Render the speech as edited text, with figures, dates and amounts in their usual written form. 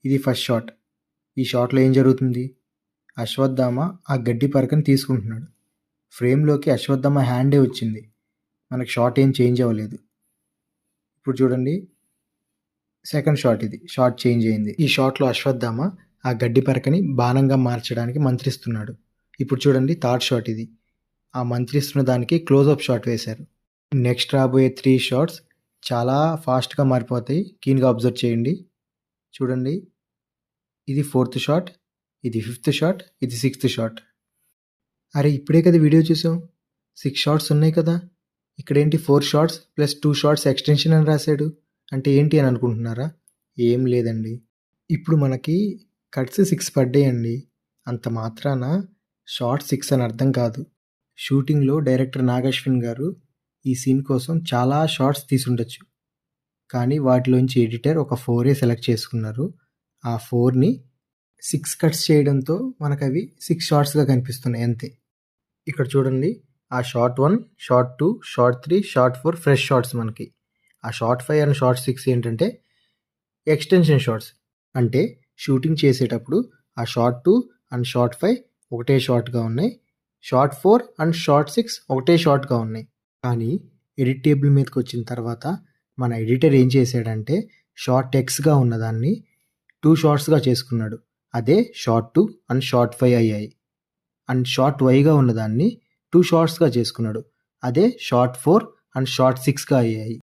ఇది first shot. ఈ షాట్లో ఏం జరుగుతుంది? అశ్వత్థామ ఆ గడ్డి పరకని తీసుకుంటున్నాడు. ఫ్రేమ్లోకి అశ్వత్థామ హ్యాండే వచ్చింది. మనకు షాట్ ఏం చేంజ్ అవ్వలేదు. ఇప్పుడు చూడండి, సెకండ్ షాట్ ఇది. షాట్ చేంజ్ అయింది. ఈ షాట్లో అశ్వత్థామ ఆ గడ్డి పరకని బాణంగా మార్చడానికి మంత్రిస్తున్నాడు. ఇప్పుడు చూడండి, థర్డ్ షాట్ ఇది. ఆ మంత్రిస్తున్న దానికి క్లోజప్ షాట్ వేశారు. నెక్స్ట్ రాబోయే 3 షాట్స్ చాలా ఫాస్ట్గా మారిపోతాయి. కీన్గా అబ్జర్వ్ చేయండి. చూడండి, ఇది 4th షాట్, ఇది 5th షాట్, ఇది 6th షాట్. అరే ఇప్పుడే కదా వీడియో చూసాం, 6 షాట్స్ ఉన్నాయి కదా, ఇక్కడేంటి 4 షాట్స్ ప్లస్ 2 షాట్స్ ఎక్స్టెన్షన్ అని రాశాడు. అంటే ఏంటి అని అనుకుంటున్నారా? ఏం లేదండి. ఇప్పుడు మనకి కట్స్ 6 పడ్డాయండి. అంత మాత్రాన షార్ట్ 6 అని అర్థం కాదు. షూటింగ్లో డైరెక్టర్ నాగశ్విన్ గారు ఈ సీన్ కోసం చాలా షార్ట్స్ తీసుండొచ్చు, కానీ వాటిలోంచి ఎడిటర్ ఒక 4 సెలెక్ట్ చేసుకున్నారు. ఆ 4ని 6 కట్స్ చేయడంతో మనకు అవి 6 షార్ట్స్గా కనిపిస్తున్నాయి అంతే. ఇక్కడ చూడండి, ఆ short 1, short 2, short 3, short 4 fresh shorts మనకి. ఆ షార్ట్ 5 అండ్ షార్ట్ 6 ఏంటంటే ఎక్స్టెన్షన్ షార్ట్స్. అంటే షూటింగ్ చేసేటప్పుడు ఆ షార్ట్ 2 అండ్ షార్ట్ 5 ఒకటే షార్ట్గా ఉన్నాయి, షార్ట్ 4 అండ్ షార్ట్ 6 ఒకటే షార్ట్గా ఉన్నాయి. కానీ ఎడిట్ టేబుల్ మీదకి వచ్చిన తర్వాత మన ఎడిటర్ ఏం చేశాడంటే షార్ట్ ఎక్స్గా ఉన్నదాన్ని 2 షార్ట్స్గా చేసుకున్నాడు. అదే షార్ట్ 2 అండ్ షార్ట్ 5 అయ్యాయి. అండ్ షార్ట్ వైగా ఉన్నదాన్ని 2 షార్ట్స్గా చేసుకున్నాడు. అదే షార్ట్ 4 అండ్ షార్ట్ 6గా అయ్యాయి.